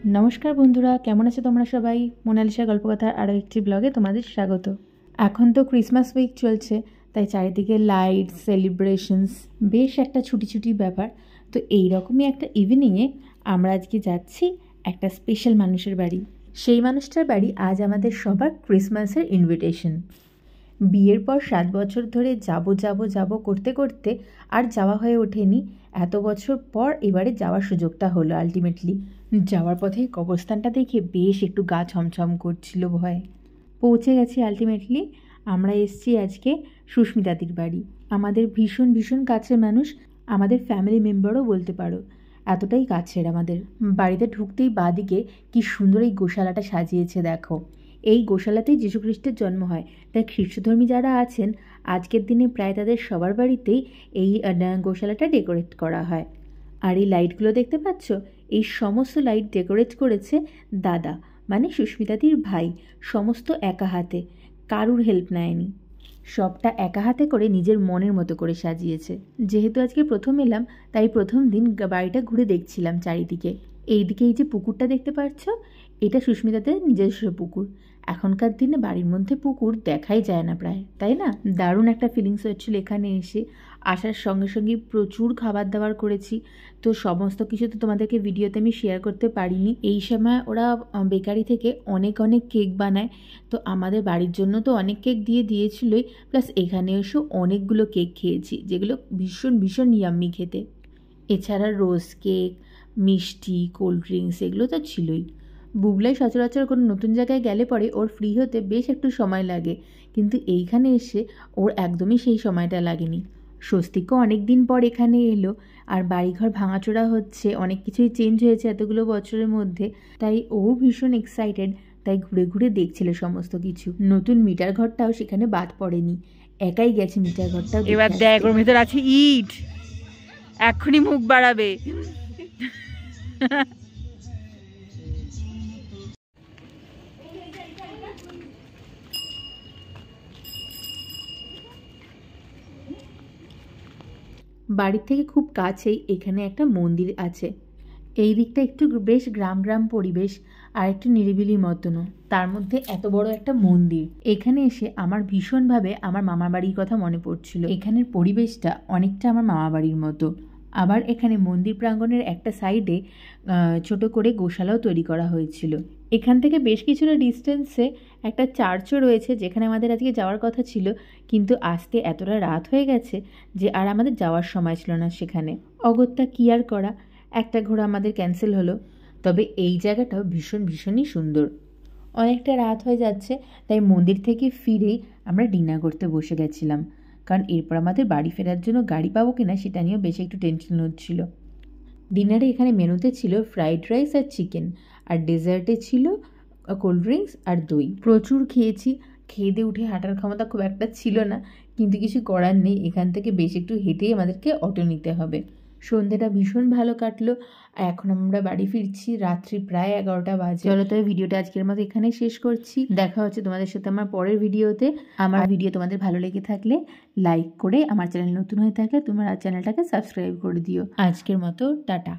নমস্কার বন্ধুরা, কেমন আছো তোমরা সবাই? মোনালিসা গল্পকথার আরও একটি ব্লগে তোমাদের স্বাগত। এখন তো ক্রিসমাস উইক চলছে, তাই চারিদিকে লাইটস, সেলিব্রেশনস, বেশ একটা ছুটি ছুটি ব্যাপার। তো এইরকমই একটা ইভিনিংয়ে আমরা আজকে যাচ্ছি একটা স্পেশাল মানুষের বাড়ি। সেই মানুষটার বাড়ি আজ আমাদের সবার ক্রিসমাসের ইনভিটেশন। বিয়ের পর 7 বছর ধরে যাব করতে করতে আর যাওয়া হয়ে ওঠেনি। এত বছর পর এবারে যাওয়ার সুযোগটা হলো আলটিমেটলি। যাওয়ার পথে কবরস্থানটা দেখে বেশ একটু গা ছমছম করছিল ভয়ে। পৌঁছে গেছি আলটিমেটলি। আমরা এসছি আজকে সুস্মিতাদির বাড়ি। আমাদের ভীষণ ভীষণ কাছের মানুষ, আমাদের ফ্যামিলি মেম্বারও বলতে পারো, এতটাই কাছের আমাদের। বাড়িতে ঢুকতেই বাঁদিকে কি সুন্দর এই গোশালাটা সাজিয়েছে দেখো। এই গোশালাতেই যীশুখ্রিস্টের জন্ম হয়, তাই খ্রিস্টধর্মী যারা আছেন আজকের দিনে প্রায় তাদের সবার বাড়িতেই এই গোশালাটা ডেকোরেট করা হয়। আর এই লাইটগুলো দেখতে পাচ্ছ, এই সমস্ত লাইট ডেকোরেট করেছে দাদা, মানে সুস্মিতাদির ভাই। সমস্ত একা হাতে, কারুর হেল্প নেয়নি, সবটা একা হাতে করে নিজের মনের মতো করে সাজিয়েছে। যেহেতু আজকে প্রথম এলাম, তাই প্রথম দিন বাড়িটা ঘুরে দেখছিলাম চারিদিকে। এইদিকে এই যে পুকুরটা দেখতে পাচ্ছ, এটা সুস্মিতাদের নিজস্ব পুকুর। এখনকার দিনে বাড়ির মধ্যে পুকুর দেখাই যায় না প্রায়, তাই না? দারুণ একটা ফিলিংস হচ্ছিল এখানে এসে। আসার সঙ্গে সঙ্গে প্রচুর খাবার দাবার করেছি, তো সমস্ত কিছু তো তোমাদেরকে ভিডিওতে আমি শেয়ার করতে পারিনি। এই সময় ওরা বেকারি থেকে অনেক অনেক কেক বানায়, তো আমাদের বাড়ির জন্য তো অনেক কেক দিয়েছিলই, প্লাস এখানে এসেও অনেকগুলো কেক খেয়েছি, যেগুলো ভীষণ ভীষণ ইয়াম্মি খেতে। এছাড়া রোজ কেক, মিষ্টি, কোল্ড ড্রিঙ্কস এগুলো তো ছিলই। বুবলাই সচরাচর কোনো নতুন জায়গায় গেলে পরে ওর ফ্রি হতে বেশ একটু সময় লাগে, কিন্তু এইখানে এসে ওর একদমই সেই সময়টা লাগেনি। স্বস্তিকও অনেক দিন পর এখানে এলো, আর বাড়িঘর ভাঙাচোরা হচ্ছে, অনেক কিছুই চেঞ্জ হয়েছে এতগুলো বছরের মধ্যে, তাই ও ভীষণ এক্সাইটেড। তাই ঘুরে ঘুরে দেখছিল সমস্ত কিছু। নতুন মিটার ঘরটাও সেখানে বাদ পড়েনি, একাই গেছে মিটার ঘরটা। এবার দেখ, ওর ভেতর আছে ইট, এক্ষুনি মুখ বাড়াবে। বাড়ির থেকে খুব কাছেই এখানে একটা মন্দির আছে। এই দিকটা একটু বেশ গ্রাম গ্রাম পরিবেশ, আর একটু নিরিবিলি মতনও, তার মধ্যে এত বড় একটা মন্দির। এখানে এসে আমার ভীষণভাবে আমার মামার বাড়ির কথা মনে পড়ছিল। এখানের পরিবেশটা অনেকটা আমার মামা বাড়ির মতো। আবার এখানে মন্দির প্রাঙ্গণের একটা সাইডে ছোট করে গোশালাও তৈরি করা হয়েছিল। এখান থেকে বেশ কিছুটা ডিস্টেন্সে একটা চার্চও রয়েছে, যেখানে আমাদের আজকে যাওয়ার কথা ছিল, কিন্তু আসতে এতটা রাত হয়ে গেছে যে আর আমাদের যাওয়ার সময় ছিল না সেখানে। অগত্যা কি আর করা, একটা ঘোরা আমাদের ক্যান্সেল হলো। তবে এই জায়গাটাও ভীষণই সুন্দর। অনেকটা রাত হয়ে যাচ্ছে, তাই মন্দির থেকে ফিরেই আমরা ডিনার করতে বসে গেছিলাম, কারণ এরপর আমাদের বাড়ি ফেরার জন্য গাড়ি পাবো কিনা সেটা নিয়েও বেশ একটু টেনশন হচ্ছিল। ডিনারে এখানে মেনুতে ছিল ফ্রাইড রাইস আর চিকেন, আর ডেজার্টে ছিল কোল্ড ড্রিঙ্কস আর দই। প্রচুর খেয়েছি, খেয়ে দিয়ে উঠে হাঁটার ক্ষমতা খুব একটা ছিল না, কিন্তু কিছু করার নেই, এখান থেকে বেশ একটু হেঁটেই আমাদেরকে অটো নিতে হবে। সন্ধ্যেটা ভীষণ ভালো কাটলো, আর এখন আমরা বাড়ি ফিরছি, রাত্রি প্রায় 11টা বাজে। চলো তবে ভিডিওটা আজকের মতো এখানে শেষ করছি। দেখা হচ্ছে তোমাদের সাথে আমার পরের ভিডিওতে। আমার ভিডিও তোমাদের ভালো লেগে থাকলে লাইক করে, আমার চ্যানেল নতুন হয়ে থাকলে তোমার চ্যানেলটাকে সাবস্ক্রাইব করে দিও। আজকের মতো টাটা।